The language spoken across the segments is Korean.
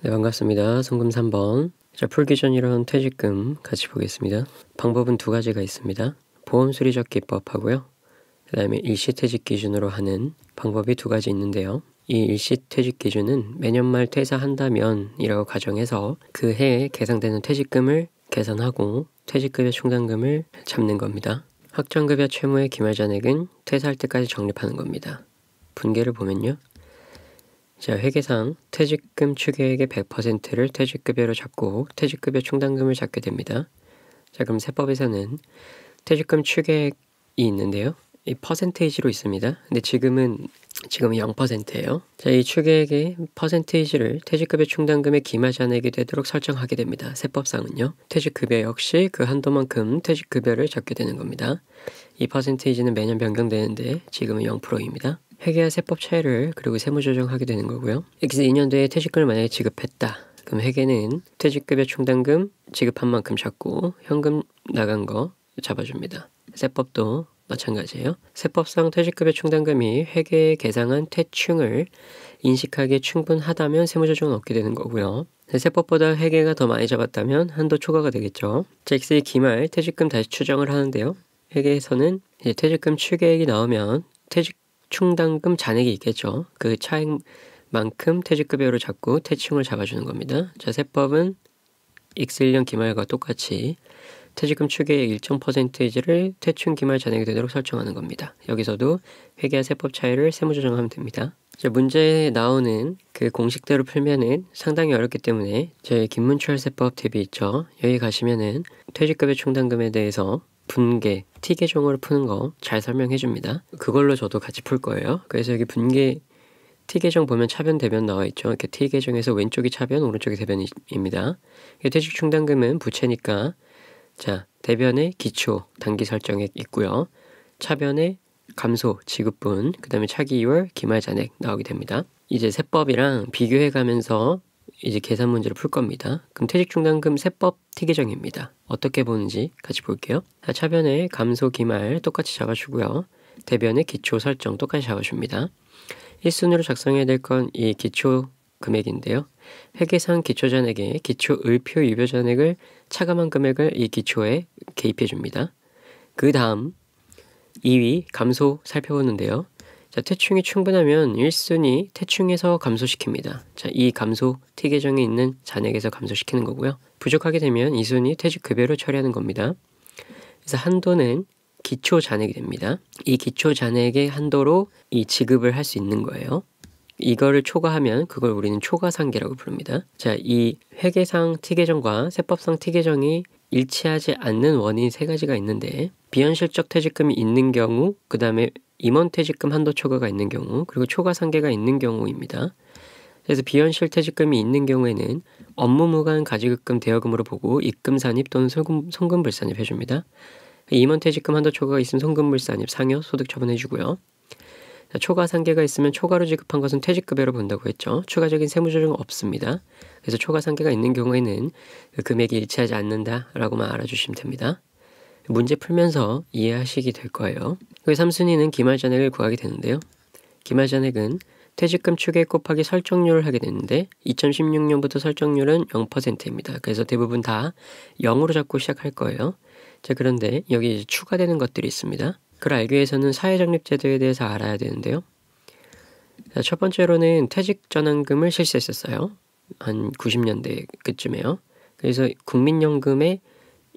네, 반갑습니다. 성금 3번. 자, 풀기 전 이런 퇴직금 같이 보겠습니다. 방법은 두 가지가 있습니다. 보험 수리적 기법하고요. 그 다음에 일시퇴직 기준으로 하는 방법이 두 가지 있는데요. 이 일시퇴직 기준은 매년 말 퇴사한다면 이라고 가정해서 그 해에 계상되는 퇴직금을 계산하고 퇴직급여 충당금을 잡는 겁니다. 확정급여 채무의 기말 잔액은 퇴사할 때까지 적립하는 겁니다. 분계를 보면요. 자, 회계상 퇴직금 추계액의 100%를 퇴직급여로 잡고 퇴직급여 충당금을 잡게 됩니다. 자, 그럼 세법에서는 퇴직금 추계액이 있는데요. 이 퍼센테이지로 있습니다. 근데 지금은 0%예요. 자, 이 추계액의 퍼센테이지를 퇴직급여 충당금의 기말 잔액이 되도록 설정하게 됩니다. 세법상은요. 퇴직급여 역시 그 한도만큼 퇴직급여를 잡게 되는 겁니다. 이 퍼센테이지는 매년 변경되는데 지금은 0%입니다. 회계와 세법 차이를 그리고 세무조정하게 되는 거고요. X 2년도에 퇴직금을 만약에 지급했다. 그럼 회계는 퇴직급여 충당금 지급한 만큼 잡고 현금 나간 거 잡아줍니다. 세법도 마찬가지예요. 세법상 퇴직급여 충당금이 회계에 계상한 퇴충을 인식하기에 충분하다면 세무조정은 없게 되는 거고요. 세법보다 회계가 더 많이 잡았다면 한도 초과가 되겠죠. X의 기말 퇴직금 다시 추정을 하는데요. 회계에서는 이제 퇴직금 추계액이 나오면 퇴직 충당금 잔액이 있겠죠. 그 차액만큼 퇴직급여로 잡고 퇴충을 잡아주는 겁니다. 자, 세법은 X1년 기말과 똑같이 퇴직금 추계액 일정 퍼센테이지를 퇴충 기말 잔액이 되도록 설정하는 겁니다. 여기서도 회계와 세법 차이를 세무조정하면 됩니다. 자, 문제에 나오는 그 공식대로 풀면은 상당히 어렵기 때문에 제 김문철세법 탭이 있죠. 여기 가시면은 퇴직급여 충당금에 대해서 분계, T계정으로 푸는 거 잘 설명해 줍니다. 그걸로 저도 같이 풀 거예요. 그래서 여기 분계 T계정 보면 차변 대변 나와 있죠. 이렇게 T계정에서 왼쪽이 차변, 오른쪽이 대변입니다. 퇴직 충당금은 부채니까 자, 대변에 기초, 단기 설정액 있고요. 차변에 감소, 지급분, 그 다음에 차기 2월 기말 잔액 나오게 됩니다. 이제 세법이랑 비교해 가면서 이제 계산 문제를 풀 겁니다. 그럼 퇴직충당금 세법 T계정입니다. 어떻게 보는지 같이 볼게요. 자, 차변에 감소 기말 똑같이 잡아주고요. 대변에 기초 설정 똑같이 잡아줍니다. 1순위로 작성해야 될 건 이 기초 금액인데요. 회계상 기초잔액에 기초 을표 유효잔액을 차감한 금액을 이 기초에 개입해 줍니다. 그 다음 2위 감소 살펴보는데요. 자, 퇴충이 충분하면 1순위 퇴충에서 감소시킵니다. 자, 이 감소 T계정에 있는 잔액에서 감소시키는 거고요. 부족하게 되면 2순위 퇴직급여로 처리하는 겁니다. 그래서 한도는 기초 잔액이 됩니다. 이 기초 잔액의 한도로 이 지급을 할 수 있는 거예요. 이거를 초과하면 그걸 우리는 초과상계라고 부릅니다. 자, 이 회계상 T계정과 세법상 T계정이 일치하지 않는 원인 세 가지가 있는데 비현실적 퇴직금이 있는 경우, 그 다음에 임원 퇴직금 한도 초과가 있는 경우, 그리고 초과상계가 있는 경우입니다. 그래서 비현실 퇴직금이 있는 경우에는 업무 무관 가지급금 대여금으로 보고 입금 산입 또는 송금 불산입 해줍니다. 임원 퇴직금 한도 초과가 있으면 송금 불산입 상여 소득 처분해주고요. 초과 상계가 있으면 초과로 지급한 것은 퇴직급여로 본다고 했죠. 추가적인 세무조정은 없습니다. 그래서 초과 상계가 있는 경우에는 그 금액이 일치하지 않는다라고만 알아주시면 됩니다. 문제 풀면서 이해하시게 될 거예요. 그 3순위는 기말잔액을 구하게 되는데요. 기말잔액은 퇴직금 추계액 곱하기 설정률을 하게 되는데 2016년부터 설정률은 0%입니다. 그래서 대부분 다 0으로 잡고 시작할 거예요. 자, 그런데 여기 이제 추가되는 것들이 있습니다. 그걸 알기 위해서는 사회적립제도에 대해서 알아야 되는데요. 자, 첫 번째로는 퇴직전환금을 실시했었어요. 한 90년대 그쯤에요. 그래서 국민연금의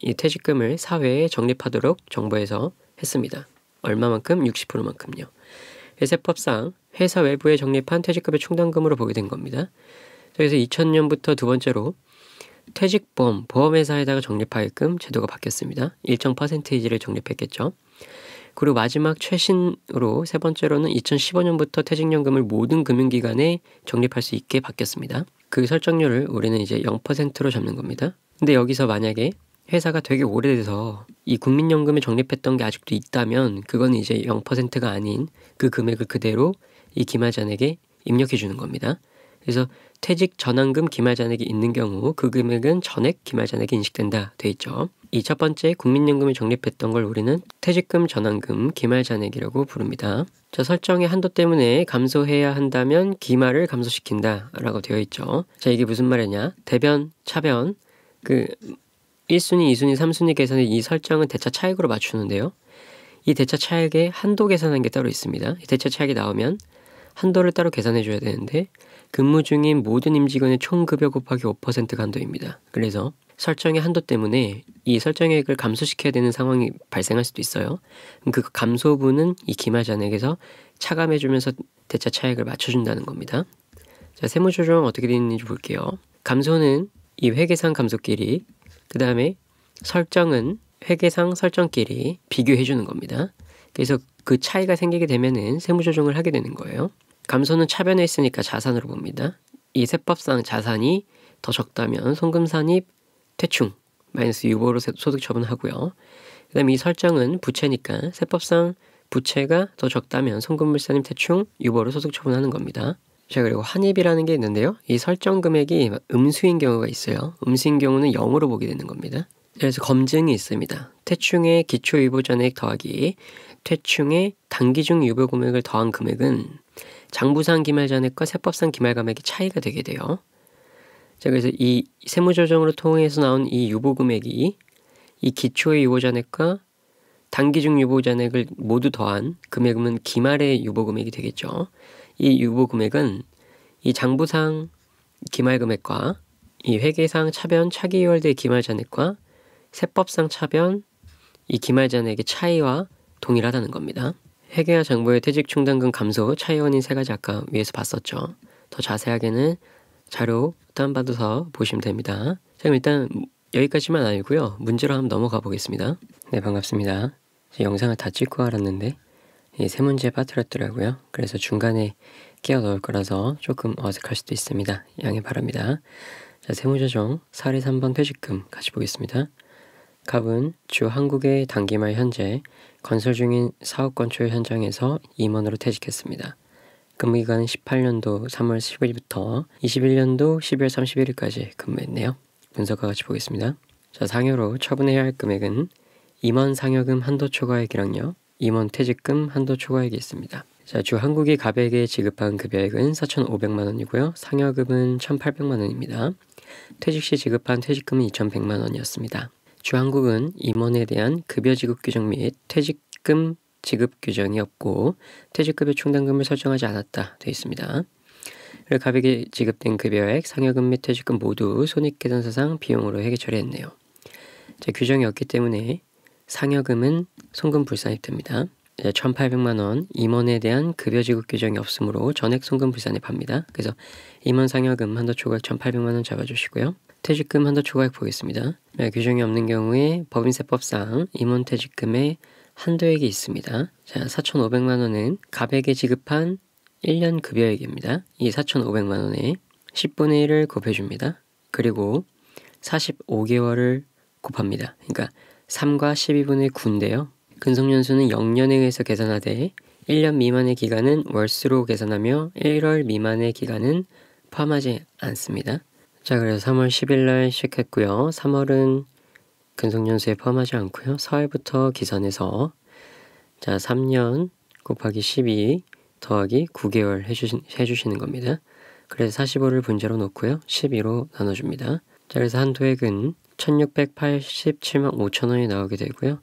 이 퇴직금을 사회에 적립하도록 정부에서 했습니다. 얼마만큼? 60%만큼요. 세법상 회사 외부에 적립한 퇴직급여 충당금으로 보게 된 겁니다. 그래서 2000년부터 두 번째로 퇴직보험, 보험회사에다가 적립하게끔 제도가 바뀌었습니다. 일정 퍼센테이지를 적립했겠죠. 그리고 마지막 최신으로 세 번째로는 2015년부터 퇴직연금을 모든 금융기관에 적립할 수 있게 바뀌었습니다. 그 설정률을 우리는 이제 0%로 잡는 겁니다. 근데 여기서 만약에 회사가 되게 오래돼서 이 국민연금에 적립했던 게 아직도 있다면 그건 이제 0%가 아닌 그 금액을 그대로 이 기말잔액에 입력해 주는 겁니다. 그래서 퇴직 전환금 기말잔액이 있는 경우 그 금액은 전액 기말잔액이 인식된다 돼 있죠. 이 첫 번째 국민연금을 적립했던 걸 우리는 퇴직금 전환금 기말잔액이라고 부릅니다. 자, 설정의 한도 때문에 감소해야 한다면 기말을 감소시킨다 라고 되어 있죠. 자, 이게 무슨 말이냐, 대변, 차변, 1순위, 2순위, 3순위 계산의 이 설정은 대차 차익으로 맞추는데요. 이 대차 차익에 한도 계산한 게 따로 있습니다. 이 대차 차익이 나오면 한도를 따로 계산해 줘야 되는데 근무 중인 모든 임직원의 총급여 곱하기 5%가 한도입니다. 그래서 설정의 한도 때문에 이 설정액을 감소시켜야 되는 상황이 발생할 수도 있어요. 그럼 그 감소분은 이 기말잔액에서 차감해 주면서 대차 차익을 맞춰준다는 겁니다. 자, 세무조정 어떻게 되어 있는지 볼게요. 감소는 이 회계상 감소끼리, 그 다음에 설정은 회계상 설정끼리 비교해 주는 겁니다. 그래서 그 차이가 생기게 되면은 세무조정을 하게 되는 거예요. 감소는 차변에 있으니까 자산으로 봅니다. 이 세법상 자산이 더 적다면 송금산입 퇴충 마이너스 유보로 소득 처분하고요. 그 다음에 이 설정은 부채니까 세법상 부채가 더 적다면 송금물산입 퇴충 유보로 소득 처분하는 겁니다. 자, 그리고 환입이라는 게 있는데요. 이 설정 금액이 음수인 경우가 있어요. 음수인 경우는 0으로 보게 되는 겁니다. 그래서 검증이 있습니다. 퇴충의 기초유보잔액 더하기 퇴충의 단기중 유보 금액을 더한 금액은 장부상 기말잔액과 세법상 기말금액의 차이가 되게 돼요. 자, 그래서 이 세무조정으로 통해서 나온 이 유보 금액이 이 기초의 유보잔액과 단기중 유보잔액을 모두 더한 금액은 기말의 유보 금액이 되겠죠. 이 유보 금액은 이 장부상 기말금액과 이 회계상 차변 차기유월대 기말잔액과 세법상 차변 이 기말잔액의 차이와 동일하다는 겁니다. 회계와 장부의 퇴직 충당금 감소 차이 원인 세 가지 아까 위에서 봤었죠. 더 자세하게는 자료 다운받아서 보시면 됩니다. 자, 그럼 일단 여기까지만 알고요. 문제로 한번 넘어가 보겠습니다. 네, 반갑습니다. 영상을 다 찍고 알았는데 이 세 문제에 빠뜨렸더라고요. 그래서 중간에 끼워 넣을 거라서 조금 어색할 수도 있습니다. 양해 바랍니다. 자, 세무조정 사례 3번 퇴직금 같이 보겠습니다. 갑은 주 한국의 단기말 현재 건설 중인 사업 건축 현장에서 임원으로 퇴직했습니다. 근무기간은 18년도 3월 10일부터 21년도 12월 31일까지 근무했네요. 분석과 같이 보겠습니다. 자, 상여로 처분해야 할 금액은 임원 상여금 한도 초과액이랑요, 임원 퇴직금 한도 초과액이 있습니다. 자, 주 한국이 갑에게 지급한 급여액은 4,500만 원이고요. 상여금은 1,800만 원입니다. 퇴직 시 지급한 퇴직금은 2,100만 원이었습니다. 주 한국은 임원에 대한 급여 지급 규정 및 퇴직금 지급 규정이 없고 퇴직급여 충당금을 설정하지 않았다 되어 있습니다. 그리고 갑에게 지급된 급여액, 상여금 및 퇴직금 모두 손익계산서상 비용으로 회계 처리했네요. 자, 규정이 없기 때문에 상여금은 송금 불산입됩니다. 1,800만 원 임원에 대한 급여 지급 규정이 없으므로 전액 송금 불산입합니다. 그래서 임원 상여금 한도 초과액 1,800만 원 잡아주시고요. 퇴직금 한도 초과액 보겠습니다. 규정이 없는 경우에 법인세법상 임원 퇴직금의 한도액이 있습니다. 자, 4,500만 원은 갑에게 지급한 1년 급여액입니다. 이 4,500만 원에 10분의 1을 곱해줍니다. 그리고 45개월을 곱합니다. 그러니까 3과 12분의 9인데요. 근속연수는 0년에 의해서 계산하되 1년 미만의 기간은 월수로 계산하며 1월 미만의 기간은 포함하지 않습니다. 자, 그래서 3월 10일 날 시작했고요. 3월은 근속연수에 포함하지 않고요. 4월부터 기산해서 자, 3년 곱하기 12 더하기 9개월 해주시는 겁니다. 그래서 45를 분자로 놓고요. 12로 나눠줍니다. 자, 그래서 한도액은 1,687만 5천 원이 나오게 되고요.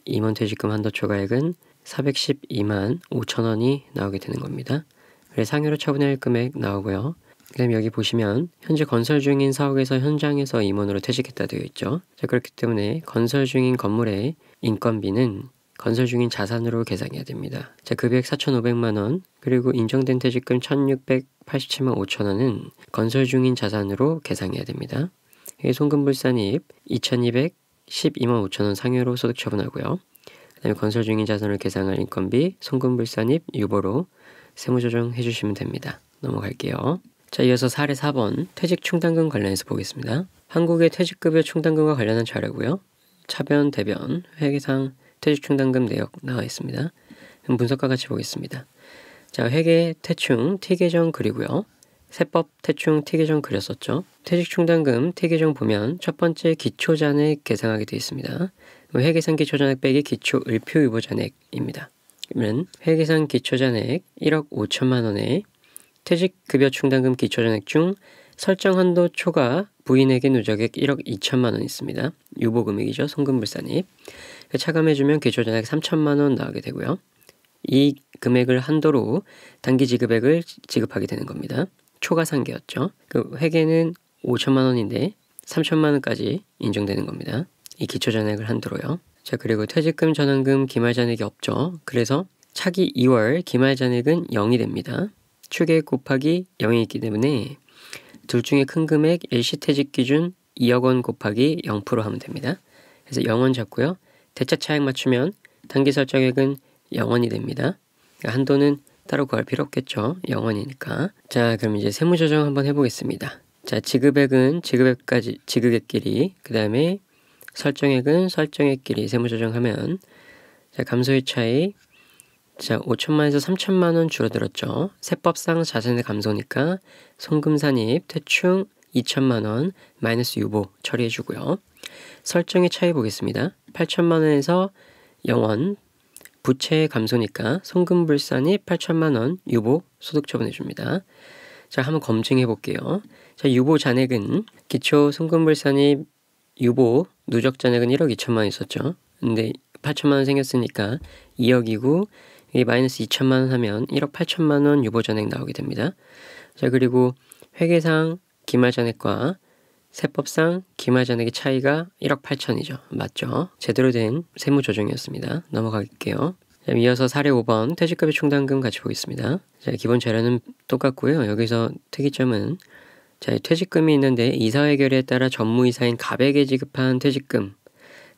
임원 퇴직금 한도 초과액은 412만 5천 원이 나오게 되는 겁니다. 그래서 상여로 처분해야 할 금액 나오고요. 그 다음에 여기 보시면 현재 건설 중인 사옥에서 현장에서 임원으로 퇴직했다 되어 있죠. 자, 그렇기 때문에 건설 중인 건물의 인건비는 건설 중인 자산으로 계산해야 됩니다. 자, 급여액 4,500만 원 그리고 인정된 퇴직금 1,687만 5천 원은 건설 중인 자산으로 계산해야 됩니다. 송금불산입 2,212만 5천 원 상여로 소득 처분하고요. 그 다음에 건설 중인 자산을 계산할 인건비 송금불산입 유보로 세무조정 해주시면 됩니다. 넘어갈게요. 자, 이어서 사례 4번 퇴직 충당금 관련해서 보겠습니다. 한국의 퇴직급여 충당금과 관련한 자료고요. 차변, 대변, 회계상 퇴직 충당금 내역 나와 있습니다. 그럼 분석과 같이 보겠습니다. 자, 회계, 퇴충, T계정 그리고요. 세법 대충 T계정 그렸었죠. 퇴직충당금 T계정 보면 첫 번째 기초잔액 계상하게 되어 있습니다. 회계상 기초잔액 빼기 기초 을표유보잔액입니다. 그러면 회계상 기초잔액 1억 5천만 원에 퇴직급여 충당금 기초잔액 중 설정 한도 초과 부인에게 누적액 1억 2천만 원 있습니다. 유보금액이죠. 송금불산입. 차감해주면 기초잔액 3천만 원 나오게 되고요. 이 금액을 한도로 단기 지급액을 지급하게 되는 겁니다. 초과상계였죠. 그 회계는 5천만 원인데 3천만 원까지 인정되는 겁니다. 이 기초잔액을 한도로요. 자, 그리고 퇴직금 전환금 기말잔액이 없죠. 그래서 차기 2월 기말잔액은 0이 됩니다. 추계액 곱하기 0이 있기 때문에 둘 중에 큰 금액 일시퇴직 기준 2억 원 곱하기 0% 하면 됩니다. 그래서 0원 잡고요. 대차 차액 맞추면 단기 설정액은 0원이 됩니다. 한도는 따로 구할 필요 없겠죠. 0원이니까. 자, 그럼 이제 세무조정 한번 해보겠습니다. 자, 지급액은 지급액끼리, 그 다음에 설정액은 설정액끼리 세무조정하면, 자, 감소의 차이, 자, 5천만 원에서 3천만 원 줄어들었죠. 세법상 자산의 감소니까 송금산입, 퇴충 2천만 원, 마이너스 유보 처리해주고요. 설정의 차이 보겠습니다. 8천만 원에서 0원, 부채의 감소니까 송금불산입 8천만 원, 유보 소득 처분해줍니다. 자, 한번 검증해 볼게요. 자, 유보 잔액은 기초 송금불산입 유보 누적 잔액은 1억 2천만 원 있었죠. 근데 8천만 원 생겼으니까 2억이고 이게 마이너스 2천만 원 하면 1억 8천만 원 유보 잔액 나오게 됩니다. 자, 그리고 회계상 기말 잔액과 세법상 기말 잔액의 차이가 1억 8천이죠. 맞죠? 제대로 된 세무 조정이었습니다. 넘어갈게요. 자, 이어서 사례 5번 퇴직급여 충당금 같이 보겠습니다. 자, 기본 재료는 똑같고요. 여기서 특이점은 자, 퇴직금이 있는데 이사회결에 따라 전무이사인 갑에게 지급한 퇴직금,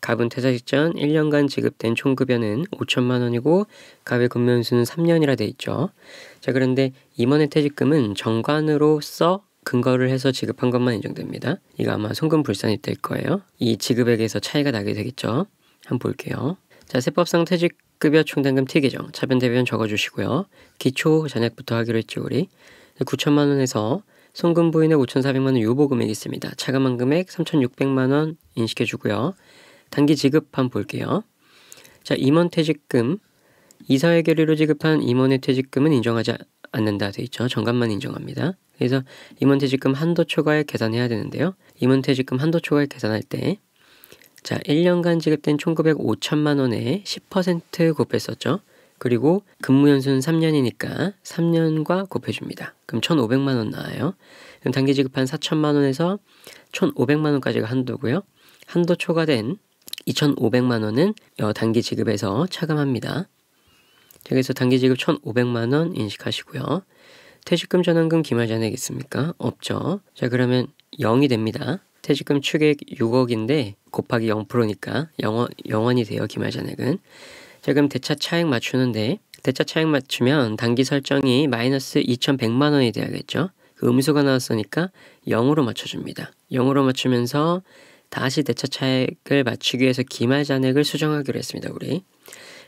갑은 퇴사 직전 1년간 지급된 총급여는 5천만 원이고 갑의 근무연수는 3년이라 돼 있죠. 자, 그런데 임원의 퇴직금은 정관으로서 근거를 해서 지급한 것만 인정됩니다. 이거 아마 송금불산입 될 거예요. 이 지급액에서 차이가 나게 되겠죠. 한번 볼게요. 자, 세법상 퇴직급여 충당금 T계정 차변 대변 적어주시고요. 기초 잔액부터 하기로 했죠. 우리 9천만 원에서 송금 부인의 5,400만 원 유보금액이 있습니다. 차감한 금액 3,600만 원 인식해주고요. 단기 지급 한번 볼게요. 자, 임원 퇴직금 이사회 결의로 지급한 임원의 퇴직금은 인정하지 않는다 돼 있죠. 정관만 인정합니다. 그래서 임원 퇴직금 한도 초과액 계산해야 되는데요. 임원 퇴직금 한도 초과액 계산할 때 자, 1년간 지급된 총금액 5천만 원에 10% 곱했었죠. 그리고 근무연수는 3년이니까 3년과 곱해줍니다. 그럼 1,500만 원 나와요. 그럼 단기 지급한 4천만 원에서 1,500만 원까지가 한도고요. 한도 초과된 2,500만 원은 단기 지급에서 차감합니다. 그래서 단기 지급 1,500만 원 인식하시고요. 퇴직금 전환금 기말 잔액 있습니까? 없죠. 자, 그러면 0이 됩니다. 퇴직금 추계액 6억인데 곱하기 0%니까 0원이 돼요. 기말 잔액은. 자, 그럼 대차 차액 맞추는데 대차 차액 맞추면 단기 설정이 마이너스 2,100만 원이 돼야겠죠. 그 음수가 나왔으니까 0으로 맞춰줍니다. 0으로 맞추면서 다시 대차 차액을 맞추기 위해서 기말 잔액을 수정하기로 했습니다. 우리.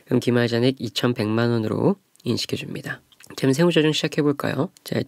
그럼 기말 잔액 2,100만 원으로 인식해줍니다. 그럼 세무조정 시작해볼까요? 자,